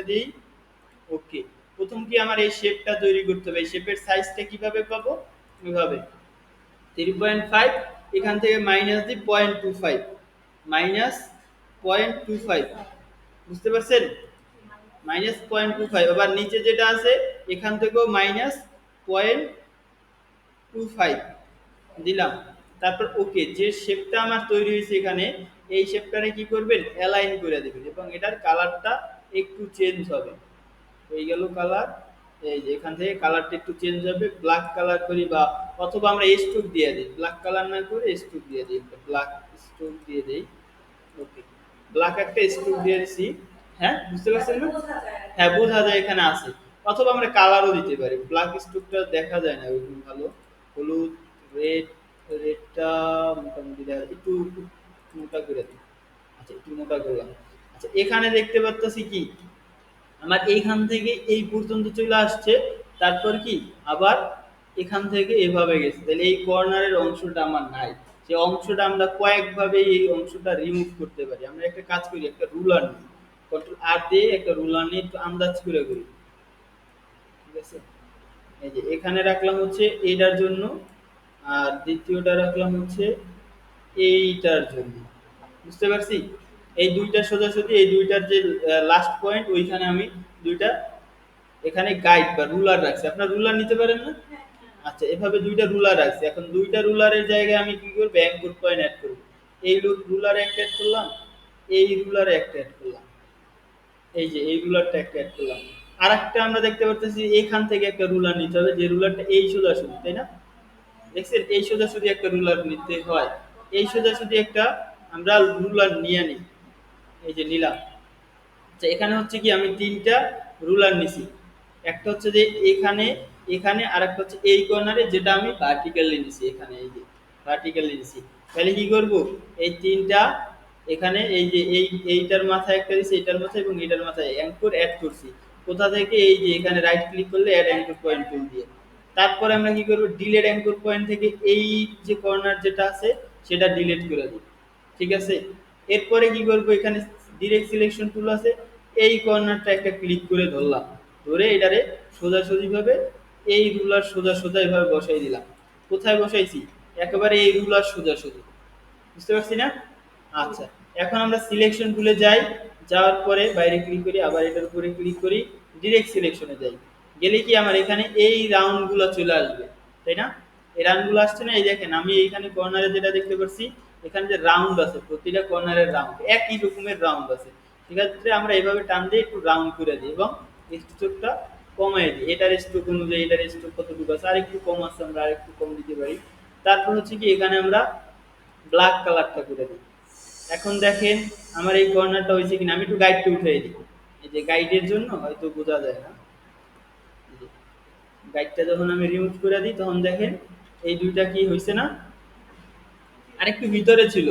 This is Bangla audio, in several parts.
দিই। ওকে, প্রথম কি আমার এই শেপটা তৈরি করতে হবে। এই শেপের সাইজটা কিভাবে পাবো? এভাবে 3.5 এখান থেকে মাইনাস দিই 0.25, মাইনাস 0.25, বুঝতে পারছেন? মাইনাস 0.25। আবার নিচে যেটা আছে এখান থেকেও মাইনাস 0.25 দিলাম। তারপর ওকে, যে শেপটা আমার তৈরি হয়েছে এখানে, এই শেপটারে কি করবেন? অ্যালাইন করে দেবেন এবং এটার কালারটা একটু চেঞ্জ হবে। হয়ে গেল কালার। এই যে এখান থেকে কালারটা একটু চেঞ্জ হবে, ব্ল্যাক কালার করি বা অথবা আমরা স্ট্রোক দিয়ে দিই, ব্ল্যাক কালার না করে স্ট্রোক দিয়ে দিই, একটা ব্ল্যাক স্ট্রোক দিয়ে দিই। ওকে, ব্ল্যাক একটা স্ট্রোক দিয়ে দিছি। হ্যাঁ, বুঝতে পারছেন না? হ্যাঁ, বোঝা যায় এখানে আছে। অথবা আমরা কালারও দিতে পারি, ব্ল্যাক স্ট্রোকটা দেখা যায় না ওইরকম ভালো। হলুদ, রেড, রেডটা মোটামুটি একটু মোটা করে দিই। আচ্ছা, একটু মোটা করলাম। আচ্ছা, এখানে দেখতে পাচ্ছি কি আমার এইখান থেকে এই পর্যন্ত চলে আসছে, তারপর কি আবার এখান থেকে এভাবে গেছে, তাহলে এই কর্নারের অংশটা আমার নাই। যে অংশটা আমরা কয়েকভাবে এই অংশটা রিমুভ করতে পারি। আমরা একটা কাজ করি, একটা রুলার নিই, কন্ট্রোল আর দিয়ে একটা রুলার নিয়ে একটু আন্দাজ করে করি। ঠিক আছে, এই যে এখানে রাখলাম হচ্ছে এইটার জন্য, আর দ্বিতীয়টা রাখলাম হচ্ছে এইটার জন্য। বুঝতে পারছি? এই দুইটা সোজাসুজি, এই দুইটার যে লাস্ট পয়েন্ট ওইখানে আমি দুইটা এখানে গাইড বা রুলার রাখছি। আপনার রুলার নিতে পারেন না? আচ্ছা, এভাবে দুইটা রুলার রাখছি। এখন দুইটা রুলারের জায়গায় আমি কি করব? অ্যাঙ্কর পয়েন্ট অ্যাড করব। এই রুলারে একটা অ্যাড করলাম, এই রুলারে একটা অ্যাড করলাম, এই যে এই রুলারটা একটা অ্যাড করলাম। আর একটা আমরা দেখতে পাচ্ছি এখান থেকে একটা রুলার নিতে হবে, যে রুলারটা এই সোজাসুজি, তাই না? দেখছেন, এই সোজাসুজি একটা রুলার নিতে হয়। এই সোজাসুজি একটা আমরা রুলার নিয়ে নিই। এই যে নিলাম। আচ্ছা, এখানে হচ্ছে কি আমি তিনটা রুলার নিছি। একটা হচ্ছে যে এখানে, এখানে, আর একটা হচ্ছে এই কর্নারে, যেটা আমি ভার্টিক্যালি নিছি এখানে, এই যে ভার্টিক্যালি নিছি। তাহলে কি করব? এই তিনটা এখানে, এই যে এইটার মাথায় একটা দিছি, এইটার মাথায় এবং এইটার মাথায় অ্যাঙ্কর অ্যাড করছি। কোথা থেকে? এই যে এখানে রাইট ক্লিক করলে অ্যাড অ্যাঙ্কর পয়েন্ট টুল দিয়ে। তারপরে আমরা কি করব? ডিলেট অ্যাঙ্কর পয়েন্ট থেকে এই যে কর্নার যেটা আছে সেটা ডিলিট করে দিই। ঠিক আছে, এরপরে কি করব? এখানে ডিরেক্ট সিলেকশন টুল আছে, এই কর্নারটা একটা ক্লিক করে ধরলাম, ধরে এটারে সোজাসুজি ভাবে এই রুলার সোজা সোজা এভাবে বসাই দিলাম। কোথায় বসাইছি? একেবারে এই রুলার সোজাসুজি। বুঝতে পারছি না? আচ্ছা, এখন আমরা সিলেকশন টুলে যাই, যাওয়ার পরে বাইরে ক্লিক করি, আবার এটার উপরে ক্লিক করি, ডিরেক্ট সিলেকশনে যাই। গেলে কি আমার এখানে এই রাউন্ড গুলো চলে আসবে, তাই না? এই রাউন্ড গুলো আসছে না? এই দেখেন আমি এইখানে কর্নারে যেটা দেখতে পাচ্ছি, এখানে যে রাউন্ড আছে, প্রতিটা কর্নারের রাউন্ড একই রকমের রাউন্ড আছে। সেক্ষেত্রে আমরা এইভাবে টান দিয়ে একটু রাউন্ড করে দিই এবং স্ট্রোকটা কমাই দিই। এটার স্ট্রোক অনুযায়ী এটার স্ট্রোক কতটুকু আছে, আর একটু কম আছে, আমরা আর একটু কম দিতে পারি। তারপর হচ্ছে কি এখানে আমরা ব্ল্যাক কালারটা করে দিই। এখন দেখেন আমার এই কর্নারটা হয়েছে কিনা, আমি একটু গাইডটা উঠিয়ে দিই। এই যে গাইডের জন্য হয়তো বোঝা যায় না, গাইডটা যখন আমি রিমুভ করে দিই তখন দেখেন এই দুইটা কি হয়েছে না, আরেকটু ভিতরে ছিল,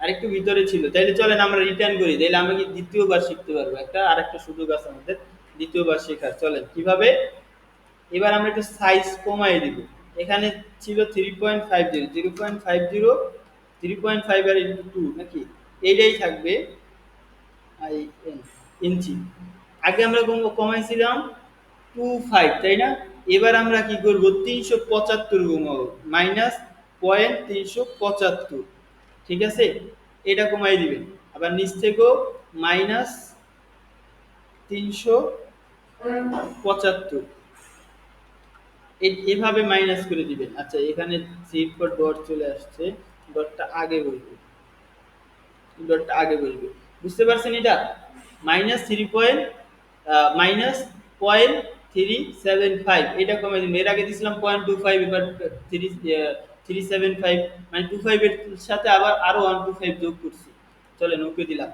আরেকটু ভিতরে ছিল। তাইলে চলেন আমরা রিটার্ন করি, তাইলে আমি কি দ্বিতীয়বার শিখতে পারবো। একটা আরেকটা সুযোগ আছে আমাদের দ্বিতীয়বার শেখার। চলেন কিভাবে। এবার আমরা একটু সাইজ কমাই দিব। এখানে ছিল 3.50, 0.50, 3.5 আর ইন্টু 2 নাকি, এইটাই থাকবে ইঞ্চি। আগে আমরা কমাইছিলাম 25, তাই না? এবার আমরা কি করব? 375 কমাবো, মাইনাস 0.375। ঠিক আছে, এটা কমাই দিবেন। আবার নিচ থেকেও মাইনাস 375, এভাবে মাইনাস করে দিবেন। আচ্ছা, এখানে সিট পর ডট চলে আসছে, ডটটা আগে বলবো, ডটটা আগে বলবে। বুঝতে পারছেন? এটা মাইনাস 3.375, এটা কমে দিন। এর আগে দিছিলাম 0.25, এবার 375, মানে 25 এর সাথে আবার আরো 125 যোগ করছি। চলেন ওকে দিলাম।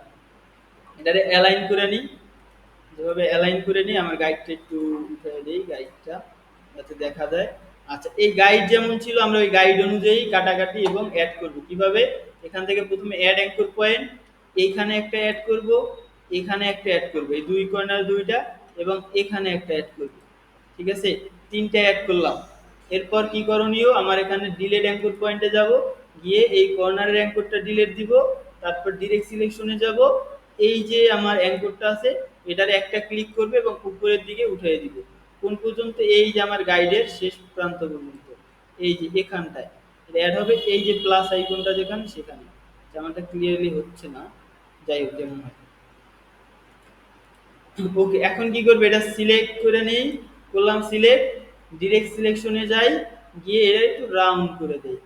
এটারে অ্যালাইন করে নিই, যেভাবে অ্যালাইন করে নিই। আমার গাইডটা একটু উঠিয়ে দিই, গাইডটা যাতে দেখা যায়। আচ্ছা, এই গাইড যেমন ছিল আমরা ওই গাইড অনুযায়ী কাটাকাটি এবং অ্যাড করব। কিভাবে? এখান থেকে প্রথমে অ্যাড অ্যাঙ্কর পয়েন্ট, এইখানে একটা অ্যাড করব, এখানে একটা অ্যাড করব, এই দুই কর্নার দুইটা, এবং এখানে একটা অ্যাড করব। ঠিক আছে, তিনটা অ্যাড করলাম। এরপর কি করণীয়? আমার এখানে ডিলেট অ্যাঙ্কর পয়েন্টে যাব, গিয়ে এই কর্নারের অ্যাঙ্করটা ডিলেট দিব, তারপর ডিরেক্ট সিলেকশনে যাব, এই যে আমার অ্যাঙ্করটা আছে এটারে একটা ক্লিক করবে এবং উপরের দিকে উঠিয়ে দিবে কোন পর্যন্ত, এই যে আমার গাইডের শেষ প্রান্ত পর্যন্ত, এই যে এখানটায় অ্যাড হবে, এই যে প্লাস আইকনটা যেখানে সেখানে। যেমনটা ক্লিয়ারলি হচ্ছে না, যাই হোক যেমন হয়। ওকে, এখন কি করবে, এটা সিলেক্ট করে নেই, করলাম সিলেক্ট, ডিরেক্ট সিলেকশনে যাই, গিয়ে এটা একটু রাউন্ড করে দেই।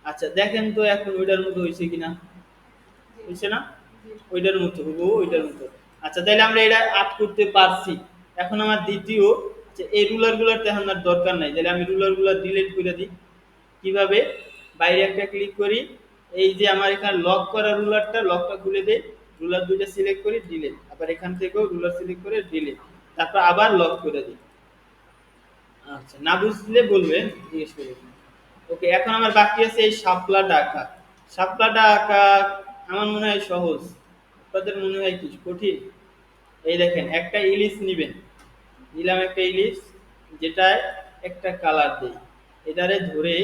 আচ্ছা দেখেন তো এখন ওইটার মতো হয়েছে কিনা, হয়েছে না? ওইটার মতো হবো, ওইটার মতো। আচ্ছা তাহলে আমরা এটা আট করতে পারছি। এখন আমার দ্বিতীয়, আচ্ছা এই রুলার গুলার তো এখন আর দরকার নাই, তাহলে আমি রুলার গুলা ডিলিট করে দিই। কিভাবে, বাইরে একটা ক্লিক করি, এই যে আমার এখানে লক করা রুলারটা, লকটা খুলে দেই, রুলার দুইটা সিলেক্ট করি, ডিলিট, আবার এখান থেকেও রুলার সিলেক্ট করে ডিলিট, তারপর আবার লক করে দিই। আচ্ছা না বুঝলে বলবেন, জিজ্ঞেস করবেন। ওকে, এখন আমার বাকি আছে এই শাপলাটা আঁকা। শাপলাটা আঁকা আমার মনে হয় সহজ, আপনাদের মনে হয় কি কঠিন? এই দেখেন একটা ইলিশ নিবেন, নিলাম একটা ইলিশ, যেটায় একটা কালার দেই, এটারে ধরে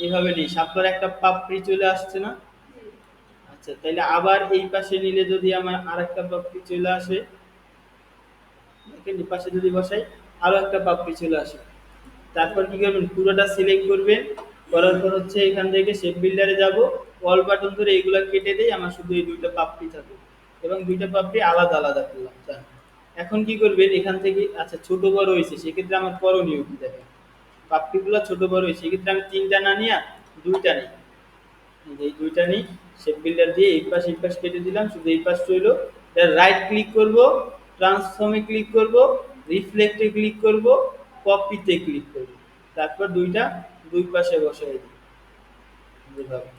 এভাবে নিই, শাপলার একটা পাপড়ি চলে আসছে না? আচ্ছা তাহলে আবার এই পাশে নিলে যদি আমার আরেকটা পাপড়ি চলে আসে, দেখেন এই পাশে যদি বসাই আরো একটা পাপড়ি চলে আসে। তারপর কি করবেন, পুরোটা সিলেক্ট করবেন, করার পর হচ্ছে এখান থেকে শেপ বিল্ডারে যাব, অল বাটন ধরে এগুলা কেটে দেই, আমার শুধু এই দুইটা পাপড়ি থাকবে এবং দুইটা পাপড়ি আলাদা আলাদা করলাম। এখন কি করবেন, এখান থেকে আচ্ছা ছোট বড় হয়েছে, সেক্ষেত্রে আমার করণীয় কি দেখেন, পাপড়িগুলো ছোট বড় হয়েছে, সেক্ষেত্রে আমি তিনটা না নিয়ে দুইটা নিই, এই দুইটা নিই, শেপ বিল্ডার দিয়ে এই পাশ কেটে দিলাম, শুধু এই পাশ রইল। রাইট ক্লিক করব, ট্রান্সফর্মে ক্লিক করব, রিফ্লেক্টে ক্লিক করব, কপিতে ক্লিক করব, তারপর দুইটা দুই পাশে বসাই দিই যেভাবে।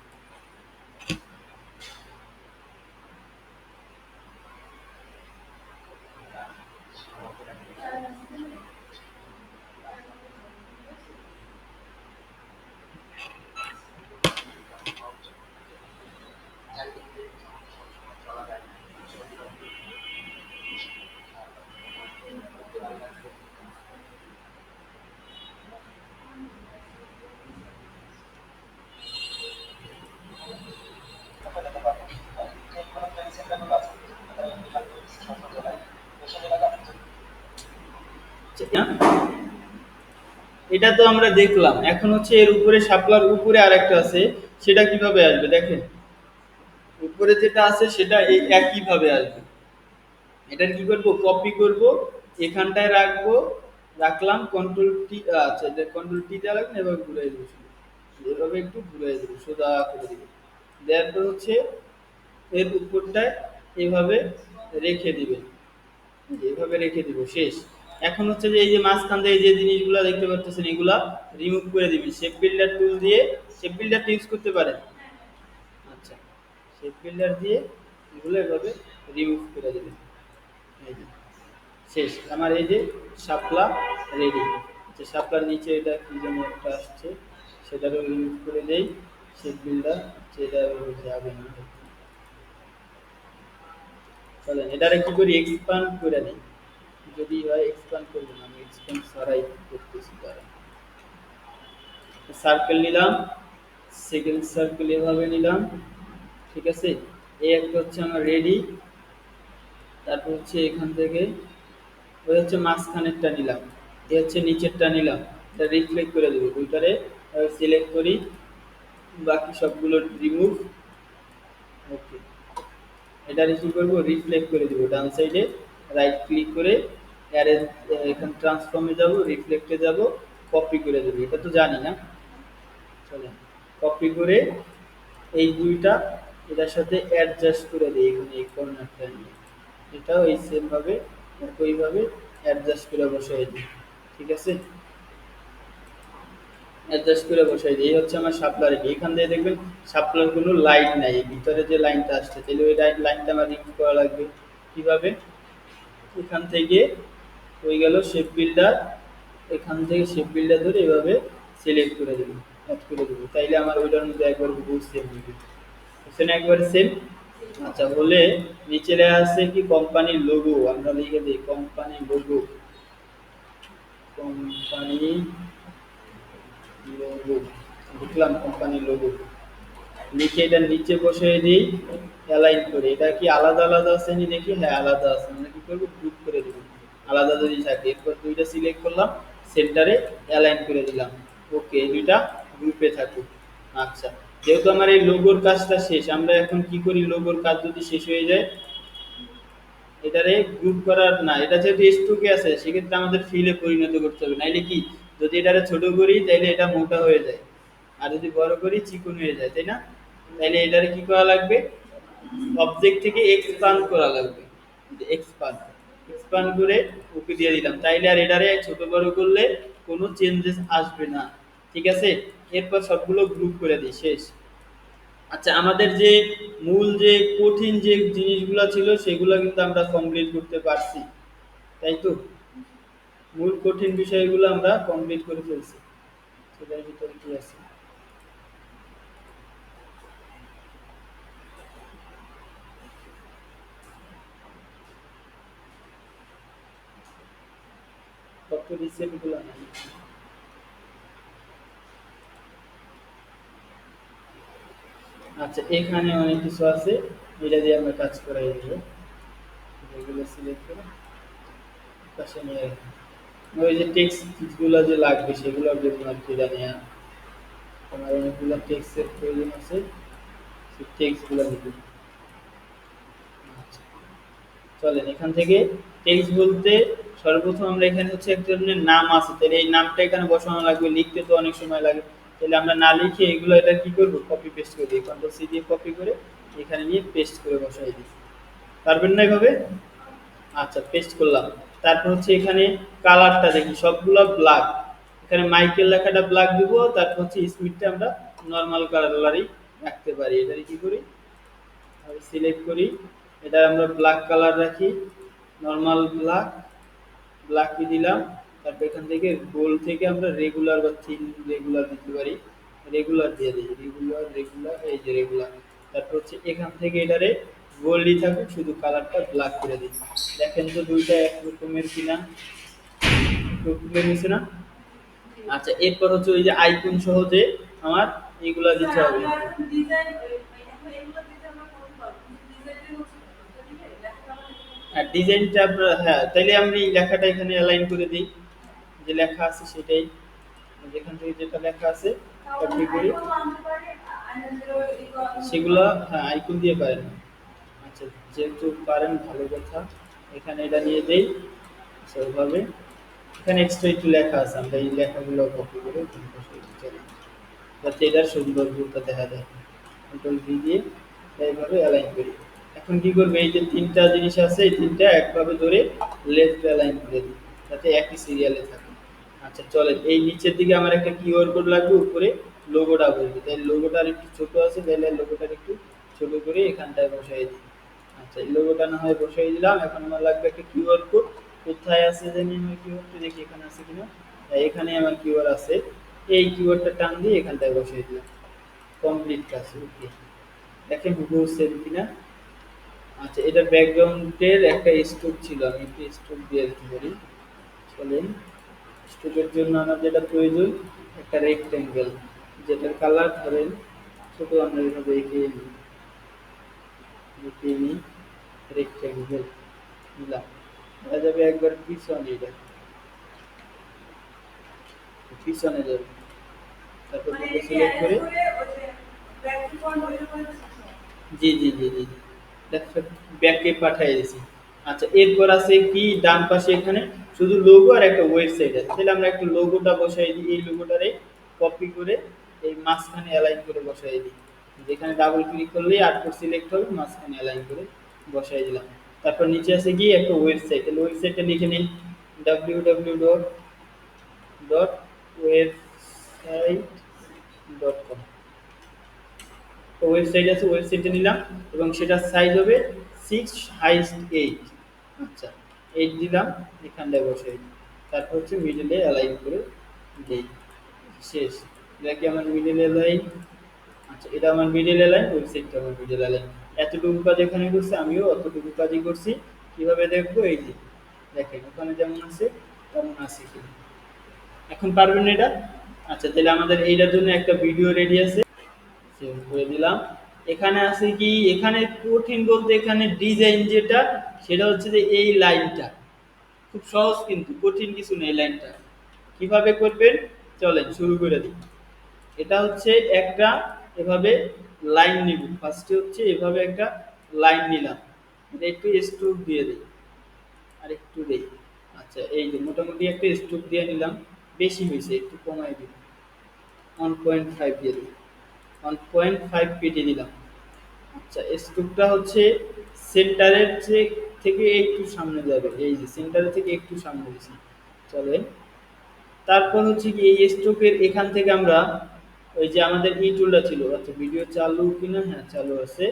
এটা তো আমরা দেখলাম, এখন হচ্ছে এর উপরে শাপলার উপরে আরেকটা আছে, সেটা কিভাবে আসবে দেখেন, উপরে যেটা আছে সেটা এই একই ভাবে আসবে। এটার কি করব, কপি করব, এখানটায় রাখবো, রাখলাম কন্ট্রোল টি, আচ্ছা এটা কন্ট্রোল টি দেওয়া লাগবে, এভাবে ঘুরে দেবো, এভাবে একটু ঘুরে দেবো, সোজা করে দেবো, দেওয়ার পর হচ্ছে এর উপরটায় এভাবে রেখে দিবেন, এভাবে রেখে দিব, শেষ। এখন হচ্ছে যে এই যে মাঝখান থেকে যে জিনিসগুলো দেখতে পাচ্ছেন এগুলা রিমুভ করে দিবেন শেপ বিল্ডার টুল দিয়ে। শেপ বিল্ডার ইউজ করতে পারেন, আচ্ছা শেপ বিল্ডার দিয়ে এগুলো এভাবে রিমুভ করে দিবেন, এই যে শেষ আমার এই যে শাপলা রেডি। আচ্ছা শাপলার নিচে এটা কি যেন একটা আসছে, সেটারও রিমুভ করে দেই, শেপ বিল্ডার সেটা যাবে না, চলেন এটারে কি করি, এক্সপান্ড করে দিই, যদি হয় এক্সপান্ড করবো না, আমি এক্সপান্ড ছাড়াই করতেছি, তারা সার্কেল নিলাম, সেকেন্ড সার্কেল এভাবে নিলাম, ঠিক আছে, এই একটা হচ্ছে আমার রেডি। তারপর হচ্ছে এখান থেকে ওই হচ্ছে মাঝখানেরটা নিলাম, এই হচ্ছে নিচেরটা নিলাম, এটা রিফ্লেক্ট করে দেবো, দুইটারে সিলেক্ট করি, বাকি সবগুলো রিমুভ। ওকে, এটা রিসিভ করবো, রিফ্লেক্ট করে দিব ডান সাইডে, রাইট ক্লিক করে অ্যারেঞ্জ, এখানে ট্রান্সফর্মে যাব, রিফ্লেক্টে যাব, কপি করে দেবো, এটা তো জানি না, চলে কপি করে এই দুইটা এটার সাথে অ্যাডজাস্ট করে দিই, এখানে এই কর্নারটা নিয়ে এটাও এই সেম ভাবে একইভাবে অ্যাডজাস্ট করে বসাই দিই, ঠিক আছে, অ্যাডজাস্ট করে বসাই দিই। এই হচ্ছে আমার শাপলার, এখান থেকে দেখবেন শাপলার কোনো লাইট নাই, ভিতরে যে লাইনটা আসছে, তাহলে ওই লাইনটা আমার রিমুভ করা লাগবে। কিভাবে, এখান থেকে হয়ে গেল শেপ বিল্ডার, এখান থেকে শেপ বিল্ডার ধরে এভাবে সিলেক্ট করে দেবো, অ্যাড করে দেবো, তাইলে আমার ওইটার মধ্যে একবার হুবহু সেম হবে, এখানে একবারে সেম। আচ্ছা বলে নিচে লেখা আছে কি কোম্পানির লোগো, আমরা লিখে দিই কোম্পানি লোগো, কোম্পানি লোগো, লিখলাম কোম্পানি লোগো। লিখে এটা নিচে বসিয়ে দিই, অ্যালাইন করে। এটা কি আলাদা আলাদা আছে নি দেখি, হ্যাঁ আলাদা আছে, আমরা কি করবো গ্রুপ করে দেবো আলাদা যদি থাকে। এরপর দুইটা সিলেক্ট করলাম, সেন্টারে অ্যালাইন করে দিলাম। ওকে, এই দুইটা গ্রুপে থাকুক। আচ্ছা, যেহেতু আমার এই লোগোর কাজটা শেষ, আমরা এখন কি করি, লোগোর কাজ যদি শেষ হয়ে যায়, এটারে গ্রুপ করার না, এটা যেহেতু স্টকে আছে সেক্ষেত্রে আমাদের ফিলে পরিণত করতে হবে, নাইলে কি যদি এটারে ছোট করি তাইলে এটা মোটা হয়ে যায়, আর যদি বড় করি চিকন হয়ে যায়, তাই না? তাইলে এটারে কি করা লাগবে, অবজেক্ট থেকে এক্সপান্ড করা লাগবে। এক্সপান্ড এক্সপান্ড করে ওকে দিয়ে দিলাম, তাইলে আর এটারে ছোট বড় করলে কোনো চেঞ্জেস আসবে না। ঠিক আছে, এরপর সবগুলো গ্রুপ করে দিই, শেষ। আচ্ছা, আমাদের যে মূল যে কঠিন যে জিনিসগুলো ছিল সেগুলো কিন্তু আমরা কমপ্লিট করতে পারছি, তাই তো? মূল কঠিন বিষয়গুলো আমরা কমপ্লিট করে ফেলছি। সেটার ভিতরে কি আছে, কত রিসেন্ট গুলো নাই। আচ্ছা, এখানে অনেক কিছু আছে, এটা দিয়ে আমরা কাজ করাই দেবো। এগুলো সিলেক্ট করে পাশে নিয়ে রাখি। ওই যে টেক্সট গুলো যে লাগবে সেগুলোর জন্য আর কি জানি, আমার অনেকগুলো টেক্সটের প্রয়োজন আছে, সেই টেক্সট গুলো লিখি। আচ্ছা, চলেন এখান থেকে টেক্সট বলতে সর্বপ্রথম আমরা এখানে হচ্ছে এক ধরনের নাম আছে, তাহলে এই নামটা এখানে বসানো লাগবে, লিখতে তো অনেক সময় লাগে, তাহলে আমরা না লিখে এগুলো এটা কি করবো, কপি পেস্ট করে দিই, কন্ট্রোল সি দিয়ে কপি করে এখানে নিয়ে পেস্ট করে বসাই দিই। পারবেন না এভাবে? আচ্ছা, পেস্ট করলাম। তারপর হচ্ছে এখানে কালারটা দেখি সবগুলো ব্ল্যাক, এখানে মাইকেল লেখাটা ব্ল্যাক দিব, তারপর হচ্ছে স্মিথটা আমরা নর্মাল কালারই রাখতে পারি। এটারে কি করি, আমি সিলেক্ট করি, এটা আমরা ব্ল্যাক কালার রাখি, নর্মাল ব্ল্যাক, ব্ল্যাকই দিলাম। তারপর এখান থেকে গোল থেকে আমরা রেগুলার বা থিন রেগুলার দিতে পারি, রেগুলার দিয়ে দিই, রেগুলার রেগুলার, এই যে রেগুলার। তারপর হচ্ছে এখান থেকে এটারে গোল্ডই থাকুক, শুধু কালারটা ব্ল্যাক করে দিই। দেখেন তো দুইটা এক রকমের কিনা, রকমের হয়েছে না? আচ্ছা, এরপর হচ্ছে ওই যে আইকন সহ যে আমার এগুলা দিতে হবে। হ্যাঁ, ডিজাইনটা আপনার, হ্যাঁ তাইলে আমি লেখাটা এখানে অ্যালাইন করে দিই, যে লেখা আছে সেটাই, যেখান থেকে যেটা লেখা আছে কপি করি, সেগুলো হ্যাঁ আইকন দিয়ে পারেন। আচ্ছা, যেহেতু পারেন ভালো কথা, এখানে এটা নিয়ে দেই সেভাবে। এখানে এক্সট্রা একটু লেখা আছে, আমরা এই লেখাগুলো কপি করে চলে, যাতে এটার সৌন্দর্যটা দেখা যায়। কন্ট্রোল ভি দিয়ে এইভাবে অ্যালাইন করি। এখন কি করবে, এই যে তিনটা জিনিস আছে এই তিনটা একভাবে ধরে লেফট অ্যালাইন করে দিই, যাতে একই সিরিয়ালে থাকে। আচ্ছা চলেন, এই নিচের দিকে আমার একটা কিউআর কোড লাগবে, উপরে লোগোটা বলবে, তাই লোগোটা আর একটু ছোট আছে, তাহলে লোগোটা একটু ছোট করে এখানটায় বসাই দিই। আচ্ছা, এই লোগোটা না হয় বসাই দিলাম। এখন আমার লাগবে একটা কিউআর কোড, কোথায় আছে জানি আমার কিউআরটা, দেখি এখানে আছে কিনা। হ্যাঁ, এখানে আমার কিউআর আছে, এই কিউআরটা টান দিয়ে এখানটায় বসাই দিলাম। কমপ্লিট কাজ, ওকে। দেখেন হুবহু সেম কিনা। আচ্ছা, এটার ব্যাকগ্রাউন্ডের একটা স্ট্রোক ছিল, আমি একটু স্ট্রোক দিয়ে দিতে পারি। চলেন, স্ট্রোকের জন্য আমার যেটা প্রয়োজন, একটা রেক্টেঙ্গেল, যেটার কালার ধরেন ছোট, আমরা এইভাবে এঁকে নিই, এঁকে নিই রেক্টেঙ্গেল নিলাম। এটা যাবে একবার পিছনে, এটা পিছনে যাবে। তারপর সিলেক্ট করে, জি জি জি জি জি, ব্যাকে পাঠিয়ে দিয়েছি। আচ্ছা, এরপর আছে কি ডান পাশে এখানে শুধু লোগো আর একটা ওয়েবসাইট আছে, তাহলে আমরা একটা লোগোটা বসাই দিই, এই লোগোটারে কপি করে এই মাঝখানে অ্যালাইন করে বসাই দিই। যেখানে ডাবল ক্লিক করলেই আউটপুট সিলেক্ট হবে, মাঝখানে অ্যালাইন করে বসাই দিলাম। তারপর নিচে আছে কি একটা ওয়েবসাইট, তাহলে ওয়েবসাইটটা লিখে নিন www.website.com। তো ওয়েবসাইট আছে, ওয়েবসাইটে নিলাম, এবং সেটার সাইজ হবে 6:8। আচ্ছা, 8 দিলাম, এখানটায় বসাই দিই। তারপর হচ্ছে মিডলে অ্যালাইন করে দেই, শেষ। এটা কি আমার মিডল অ্যালাইন? আচ্ছা, এটা আমার মিডল অ্যালাইন, ওয়েবসাইটটা আমার মিডল অ্যালাইন। এতটুকু কাজ এখানে করছে, আমিও অতটুকু কাজই করছি। কিভাবে দেখবো, এই যে দেখেন ওখানে যেমন আছে তেমন আছে কিনা। এখন পারবেন না এটা? আচ্ছা, তাহলে আমাদের এইটার জন্য একটা ভিডিও রেডি আছে, চেঞ্জ করে দিলাম। এখানে আছে কি, এখানে কঠিন বলতে এখানে ডিজাইন যেটা, সেটা হচ্ছে যে এই লাইনটা খুব সহজ, কিন্তু কঠিন কিছু নেই লাইনটা। কিভাবে করবেন চলেন শুরু করে দিই। এটা হচ্ছে একটা এভাবে লাইন নিব, ফার্স্টে হচ্ছে এভাবে একটা লাইন নিলাম, এটা একটু স্ট্রোক দিয়ে দিই, আর একটু দেই। আচ্ছা এই যে মোটামুটি একটা স্ট্রোক দিয়ে নিলাম, বেশি হয়েছে একটু কমাই দিই, 1.5 দিয়ে দিই, 1.5 কেটে দিলাম। আচ্ছা স্ট্রোকটা হচ্ছে সেন্টারের থেকে একটু সামনে যাবে, এই যে সেন্টারের থেকে একটু সামনে দিছি। চলেন তারপর হচ্ছে কি এই স্ট্রোকের এখান থেকে আমরা ওই যে আমাদের ই টুলটা ছিল, আচ্ছা ভিডিও চালু কিনা, হ্যাঁ চালু আছে।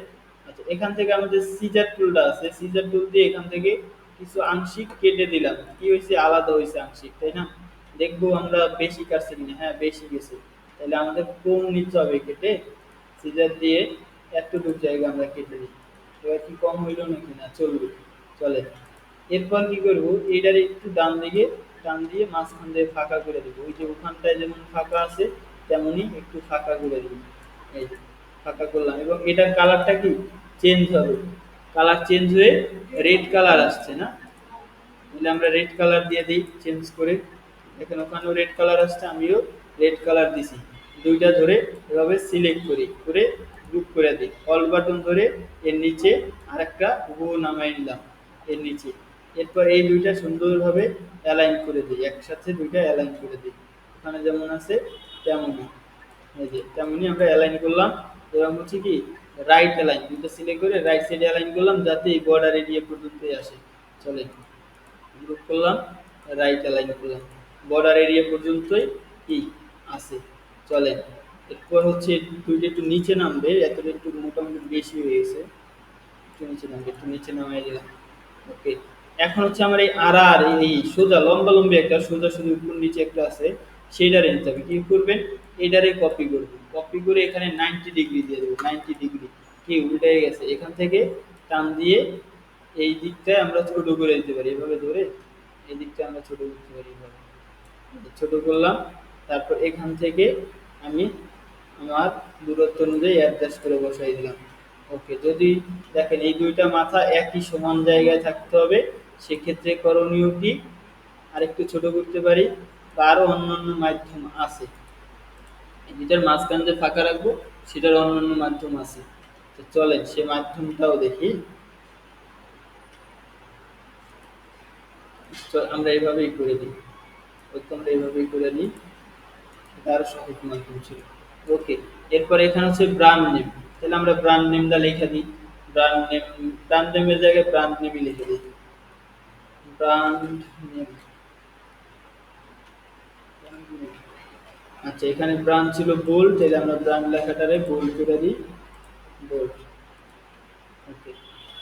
আচ্ছা এখান থেকে আমাদের সিজার টুলটা আছে, সিজার টুল দিয়ে এখান থেকে কিছু আংশিক কেটে দিলাম, কি হয়েছে আলাদা হয়েছে আংশিক, তাই না? দেখবো আমরা বেশি কাটছে কিনা, হ্যাঁ বেশি গেছে, তাহলে আমাদের কম নিতে হবে কেটে, সিজার দিয়ে এতটুকু জায়গা আমরা কেটে দিই। এবার কি কম হইলো নাকি, না চলবে, চলে। এরপর কি করব, এইটার একটু ডান দিকে টান দিয়ে মাঝখান দিয়ে ফাঁকা করে দেবো, ওই যে ওখানটায় যেমন ফাঁকা আছে তেমনি একটু ফাঁকা করে দিব। এই যে ফাঁকা করলাম, এবং এটার কালারটা কি চেঞ্জ হবে, কালার চেঞ্জ হয়ে রেড কালার আসছে না, তাহলে আমরা রেড কালার দিয়ে দিই চেঞ্জ করে। দেখেন ওখানেও রেড কালার আসছে, আমিও রেড কালার দিছি। দুইটা ধরে এভাবে সিলেক্ট করি, করে গ্রুপ করে দিই, অল বাটন ধরে এর নিচে আরেকটা হুবহু নামাই নিলাম এর নিচে। এরপর এই দুইটা সুন্দরভাবে অ্যালাইন করে দিই, একসাথে দুইটা অ্যালাইন করে দিই, ওখানে যেমন আছে তেমনই, এই যে তেমনই আমরা অ্যালাইন করলাম। এবং হচ্ছে কি রাইট অ্যালাইন, দুটো সিলেক্ট করে রাইট সাইডে অ্যালাইন করলাম যাতে এই বর্ডার এরিয়া পর্যন্তই আসে। চলে গ্রুপ করলাম, রাইট অ্যালাইন করলাম, বর্ডার এরিয়া পর্যন্তই কি আছে। চলে এরপর হচ্ছে দুইটা একটু নিচে নামবে, এতটা একটু মোটামুটি বেশি হয়ে গেছে, একটু নিচে নামবে, একটু নিচে নামাই দিলাম। ওকে, এখন হচ্ছে আমার এই আর আর এই সোজা লম্বা লম্বি একটা সোজা সোজা উপর নিচে একটা আছে, সেইটারে নিতে হবে। কি করবেন, এটারে কপি করবেন, কপি করে এখানে 90 ডিগ্রি দিয়ে দেবেন, 90 ডিগ্রি কি উল্টে গেছে, এখান থেকে টান দিয়ে এই দিকটায় আমরা ছোট করে দিতে পারি, এভাবে ধরে এই দিকটা আমরা ছোট করতে পারি, এভাবে ছোট করলাম। তারপর এখান থেকে আমি আমার দূরত্ব অনুযায়ী অ্যাডজাস্ট করে বসাই দিলাম। ওকে, যদি দেখেন এই দুইটা মাথা একই সমান জায়গায় থাকতে হবে, সেক্ষেত্রে করণীয় কি, আরেকটু ছোট করতে পারি, বা আরো অন্যান্য মাধ্যম আছে, যেটার মাঝখান যে ফাঁকা রাখবো সেটার অন্যান্য মাধ্যম আছে। তো চলেন সে মাধ্যমটাও দেখি। তো আমরা এইভাবেই করে দিই, ওকে আমরা এইভাবেই করে দিই, এটা আরো সহজ মাধ্যম ছিল। ওকে, এরপর এখানে হচ্ছে ব্র্যান্ড নেম, তাহলে আমরা ব্র্যান্ড নেমটা লিখে দিই, ব্র্যান্ড নেম, ব্র্যান্ড নেমের জায়গায় ব্র্যান্ড নেমই লিখে দিই, ব্র্যান্ড নেম। আচ্ছা এখানে ব্র্যান্ড ছিল বোল্ড, তাহলে আমরা ব্র্যান্ড লেখাটারে বোল্ড করে দিই, বোল্ড। ওকে,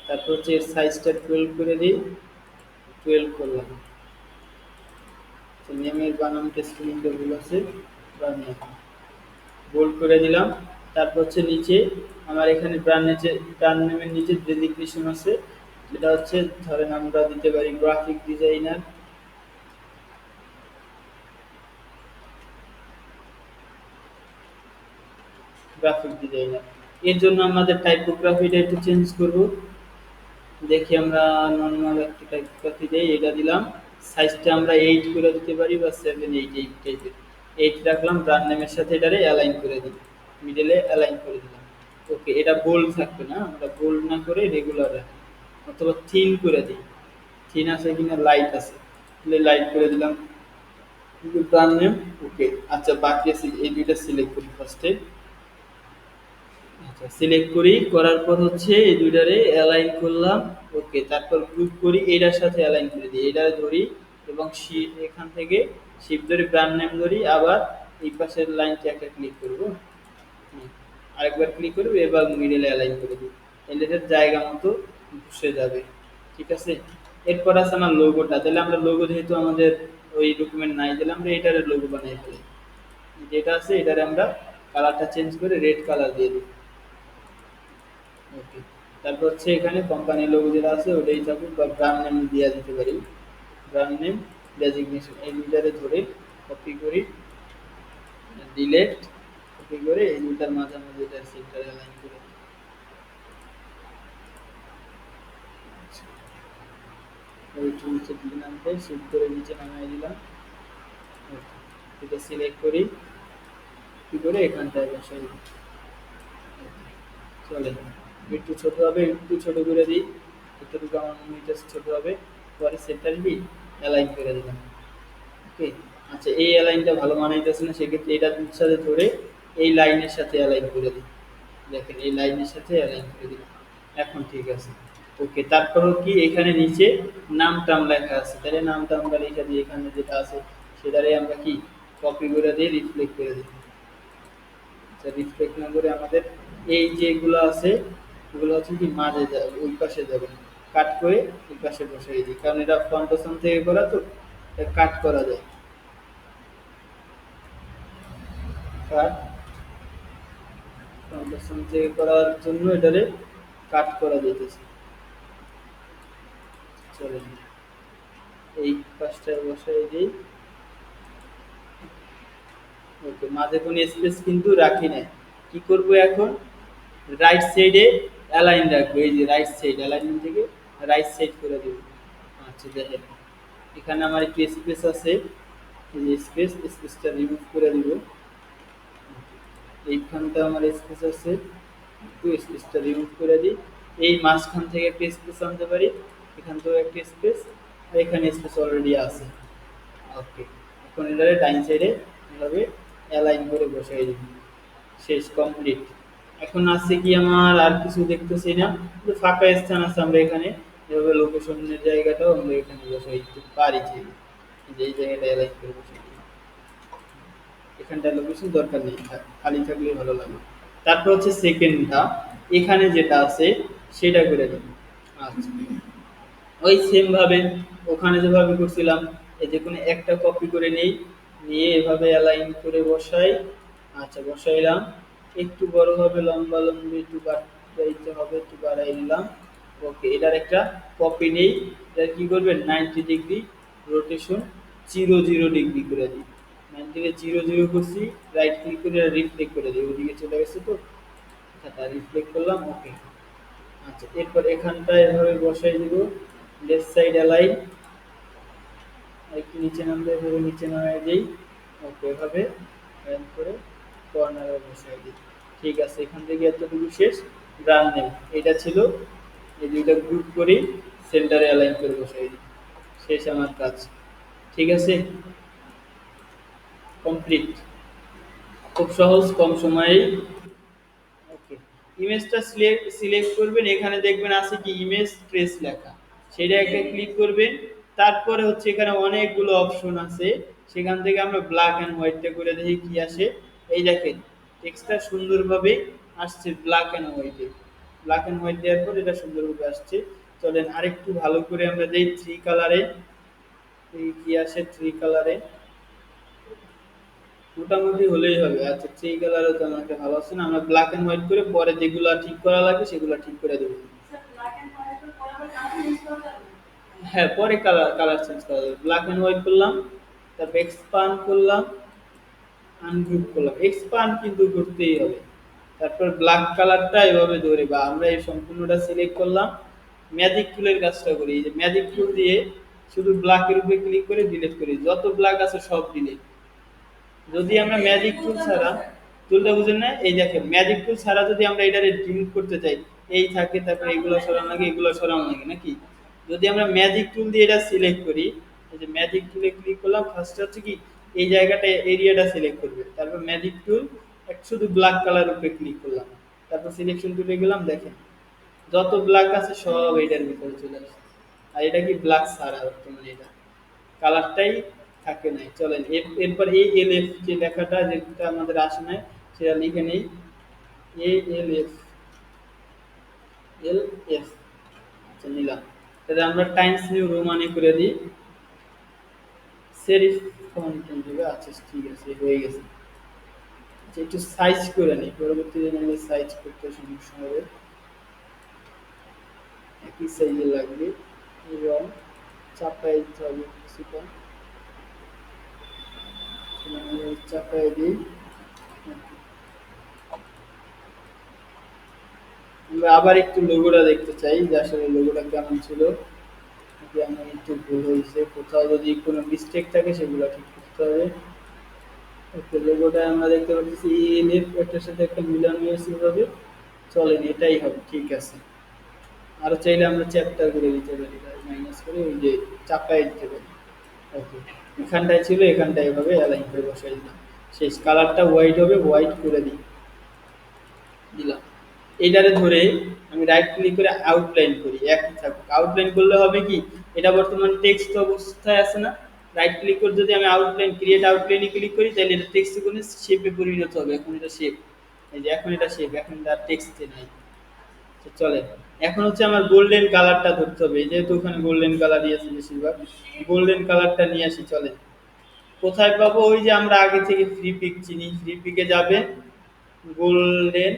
তারপর হচ্ছে এর সাইজটা 12 করে দিই, 12 করলাম। নেমের বানানটা স্পেলিংটা ভুল আছে, ব্র্যান্ড নেম বোল্ড করে দিলাম। তারপর হচ্ছে নিচে আমার এখানে ব্র্যান্ড নেমের নিচে ডেজিগনেশন আছে, যেটা হচ্ছে ধরেন আমরা দিতে পারি গ্রাফিক ডিজাইনার, গ্রাফিক ডিজাইনার। এর জন্য আমাদের টাইপোগ্রাফিটা একটু চেঞ্জ করব, দেখি আমরা নর্মাল একটা টাইপোগ্রাফি দেই, এটা দিলাম। সাইজটা আমরা 8 করে দিতে পারি বা 7 8 এই টাইপের, 8 রাখলাম। ব্র্যান্ড নেমের সাথে এটারে অ্যালাইন করে দিই, মিডলে অ্যালাইন করে দিলাম। ওকে, এটা বোল্ড থাকবে না, আমরা বোল্ড না করে রেগুলার রাখি, অথবা থিন করে দিই, থিন আছে কিনা লাইট আছে, তাহলে লাইট করে দিলাম। কিন্তু ব্র্যান্ড নেম ওকে। আচ্ছা বাকি আছে এই দুইটা সিলেক্ট করি ফার্স্টে, আচ্ছা সিলেক্ট করি, করার পর হচ্ছে এই দুইটারে অ্যালাইন করলাম। ওকে, তারপর গ্রুপ করি, এটার সাথে অ্যালাইন করে দিই, এটা ধরি এবং এখান থেকে শিফট ধরে ব্র্যান্ড নেম ধরি, আবার এই পাশের লাইনটা একটা ক্লিক করব, আরেকবার ক্লিক করব, এবার মিডলে অ্যালাইন করে দিই, তাহলে এটার জায়গা মতো বসে যাবে। ঠিক আছে, এরপর আছে আমার লোগোটা, তাহলে আমরা লোগো যেহেতু আমাদের ওই ডকুমেন্ট নাই, তাহলে আমরা এটার লোগো বানাই ফেলি, যেটা আছে এটারে আমরা কালারটা চেঞ্জ করে রেড কালার দিয়ে দিই। ওকে, তারপর হচ্ছে এখানে কোম্পানি লোগো যেটা আছে ওটাই থাকুক, বা ব্র্যান্ড নেম দিয়ে দিতে পারি, ব্র্যান্ড নেম ডেজিগনেশন, এই দুইটারে ধরে কপি করি, ডিলেট, কপি করে এই দুটার মাঝামাঝি এটার সেন্টারে অ্যালাইন করে দিই। একটু নিচে দিকে নামতে শিফট করে নিচে নামিয়ে দিলাম। এটা সিলেক্ট করি, কি করে এখানটায় বসাই দিই। চলে, একটু ছোট হবে, একটু ছোট করে দিই, যতটুকু আমার মনে হইতেছে ছোট হবে। পরে সেন্টার কি অ্যালাইন করে দিলাম। ওকে। আচ্ছা, এই অ্যালাইনটা ভালো মানাইতেছে না, সেক্ষেত্রে এটা সাথে ধরে এই লাইনের সাথে অ্যালাইন করে দিই। দেখেন এই লাইনের সাথে অ্যালাইন করে দিলাম, এখন ঠিক আছে। ওকে, তারপরও কি এখানে নিচে নাম টাম লেখা আছে, তাহলে নামটা আমরা লিখে দিই, এখানে যেটা আছে সেটারে আমরা কি কপি করে দিয়ে রিফ্লেক্ট করে দিই। আচ্ছা, রিফ্লেক্ট না করে আমাদের এই যেগুলো আছে এগুলো হচ্ছে কি মাঝে যাবে, ওই পাশে যাবে, কাট করে ওই পাশে বসাই দিই, কারণ এটা ফাউন্ডেশন থেকে করা তো, কাট করা যায়। কাট ফাউন্ডেশন থেকে করার জন্য এটারে কাট করা যেতেছে। চলেন এই পাশটায় বসাই দিই। ওকে, মাঝে কোনো স্পেস কিন্তু রাখি নাই। কি করব এখন, রাইট সাইডে অ্যালাইন রাখবো, এই যে রাইট সাইড অ্যালাইনমেন্ট থেকে রাইট সাইড করে দেব। আচ্ছা দেখেন এখানে আমার একটু স্পেস আছে, এই যে স্পেসটা রিমুভ করে দিব। এইখানটা আমার স্পেস আছে, একটু স্পেসটা রিমুভ করে দিই। এই মাঝখান থেকে একটা স্পেস আনতে পারি, এখান থেকেও একটা স্পেস, আর এখানে স্পেস অলরেডি আছে। ওকে, এখন এটারে ডাইন সাইডে এভাবে অ্যালাইন করে বসাই দিই। শেষ, কমপ্লিট। এখন আছে কি আমার আর কিছু দেখতেছি না, শুধু ফাঁকা স্থান আছে, আমরা এখানে এভাবে লোকেশনের জায়গাটাও আমরা এখানে বসাই দিতে পারি, যে এই জায়গাটা অ্যালাইন করে বসাই দিই। এখানটা লোকেশন দরকার নেই, খালি থাকলেই ভালো লাগে। তারপর হচ্ছে সেকেন্ডটা, এখানে যেটা আছে সেটা করে দিই। আচ্ছা, ওই সেম ভাবে ওখানে যেভাবে করছিলাম, এই যে কোনো একটা কপি করে নেই, নিয়ে এভাবে অ্যালাইন করে বসাই। আচ্ছা বসাইলাম, একটু বড় হবে, লম্বা লম্বি একটু বাড়াইতে হবে, একটু বাড়াই নিলাম। ওকে, এটার একটা কপি নেই, এটা কি করবেন 90 ডিগ্রি রোটেশন 0 0 ডিগ্রি করে দিই। 90 0 0 করছি, রাইট ক্লিক করে রিফ্লেক্ট করে দিই, ওদিকে চলে গেছে তো, আচ্ছা রিফ্লেক্ট করলাম। ওকে, আচ্ছা এরপর এখানটায় এভাবে বসাই দিব, লেফট সাইড অ্যালাইন, একটু নিচে নামলে এভাবে নিচে নামিয়ে দিই। ওকে, এভাবে অ্যালাইন করে কর্নারে বসাই দিই। ঠিক আছে, এখান থেকে এতটুকু শেষ। রান নেই, এটা ছিল, এই দুইটা গ্রুপ করি, সেন্টারে অ্যালাইন করে বসাই দিই। শেষ আমার কাজ। ঠিক আছে, কমপ্লিট। খুব সহজ, কম সময়েই। ওকে, ইমেজটা সিলেক্ট করবেন, এখানে দেখবেন আছে কি ইমেজ ট্রেস লেখা, সেটা একটা ক্লিক করবেন। তারপরে হচ্ছে এখানে অনেকগুলো অপশন আছে, সেখান থেকে আমরা ব্ল্যাক অ্যান্ড হোয়াইটটা করে দেখি কি আসে। এই দেখেন টেক্সটটা সুন্দরভাবে আসছে ব্ল্যাক অ্যান্ড হোয়াইটে, ব্ল্যাক অ্যান্ড হোয়াইট দেওয়ার পর এটা সুন্দরভাবে আসছে। চলেন আরেকটু ভালো করে আমরা দেই থ্রি কালারে, এই কি আসে থ্রি কালারে, মোটামুটি হলেই হবে। আচ্ছা, থ্রি কালারও তেমন একটা ভালো আছে না, আমরা ব্ল্যাক এন্ড হোয়াইট করে পরে যেগুলো ঠিক করা লাগবে সেগুলো ঠিক করে দেবো। হ্যাঁ, পরে কালার কালার চেঞ্জ করা যাবে। ব্ল্যাক এন্ড হোয়াইট করলাম, তারপর এক্সপান্ড করলাম, আনগ্রুপ করলাম, এক্সপান্ড কিন্তু করতেই হবে। তারপর ব্ল্যাক কালারটা এভাবে ধরে, বা আমরা এই সম্পূর্ণটা সিলেক্ট করলাম, ম্যাজিক টুলের কাজটা করি, এই যে ম্যাজিক টুল দিয়ে শুধু ব্ল্যাকের উপরে ক্লিক করে ডিলিট করি, যত ব্ল্যাক আছে সব ডিলিট। যদি আমরা ম্যাজিক টুল ছাড়া, টুলটা বুঝেন না, এই দেখেন ম্যাজিক টুল ছাড়া যদি আমরা এটারে ডিলিট করতে চাই, এই থাকে, তারপরে এগুলো সরানো লাগে, এগুলো সরানো লাগে নাকি। যদি আমরা ম্যাজিক টুল দিয়ে এটা সিলেক্ট করি, এই যে ম্যাজিক টুলে ক্লিক করলাম, ফার্স্ট হচ্ছে কি এই জায়গাটা এরিয়াটা সিলেক্ট করবে, তারপর ম্যাজিক টুল শুধু ব্ল্যাক কালার উপরে ক্লিক করলাম, তারপর সিলেকশন টুলে গেলাম, দেখেন যত ব্ল্যাক আছে সব এটার ভিতরে চলে আসে। আর এটা কি ব্ল্যাক ছাড়া, বর্তমানে এটা কালারটাই থাকে নাই। চলেন এরপর এই এল এফ যে লেখাটা যেটা আমাদের আসে নাই সেটা লিখে নেই, এ এল এফ, এল এফ। আচ্ছা নিলাম, তাহলে আমরা টাইমস নিউ রোমানে করে দিই, সেরিফ ফন্ট দেবে। আচ্ছা ঠিক আছে, হয়ে গেছে। আচ্ছা একটু সাইজ করে নিই, পরবর্তীতে নাহলে সাইজ করতে সমস্যা হবে, একই সাইজে লাগবে, এবং চাপাই দিতে হবে কিছুটা, চাপাই দিই। আমরা আবার একটু লোগোটা দেখতে চাই যে আসলে লোগোটা কেমন ছিল, নাকি আমার একটু ভুল হয়েছে, কোথাও যদি কোনো মিস্টেক থাকে সেগুলো ঠিক করতে হবে। ওকে, লোগোটা আমরা দেখতে পাচ্ছি এন এর একটার সাথে একটা মিলান হয়েছে এভাবে, চলেন এটাই হবে, ঠিক আছে। আরো চাইলে আমরা চ্যাপ্টার করে দিতে পারি, মাইনাস করে ওই যে চাপাই দিতে পারি। ওকে, এখানটায় ছিল, এখানটায় এভাবে অ্যালাইন করে বসাই দিলাম। শেষ, কালারটা হোয়াইট হবে, হোয়াইট করে দিই, দিলাম। এইটারে ধরে আমি রাইট ক্লিক করে আউটলাইন করি, একই থাকুক। আউটলাইন করলে হবে কি, এটা বর্তমানে টেক্সট অবস্থায় আছে না, রাইট ক্লিক করে যদি আমি আউটলাইন, ক্রিয়েট আউটলাইনে ক্লিক করি, তাহলে এটা টেক্সট কোনো শেপে পরিণত হবে। এখন এটা শেপ, এই যে এখন এটা শেপ, এখন এটা টেক্সটে নাই। তো চলে, এখন হচ্ছে আমার গোল্ডেন কালারটা ধরতে হবে, যেহেতু ওখানে গোল্ডেন কালারই আছে বেশিরভাগ, গোল্ডেন কালারটা নিয়ে আসি। চলে, কোথায় পাবো, ওই যে আমরা আগে থেকে ফ্রি পিক চিনি, ফ্রি পিকে যাবেন, গোল্ডেন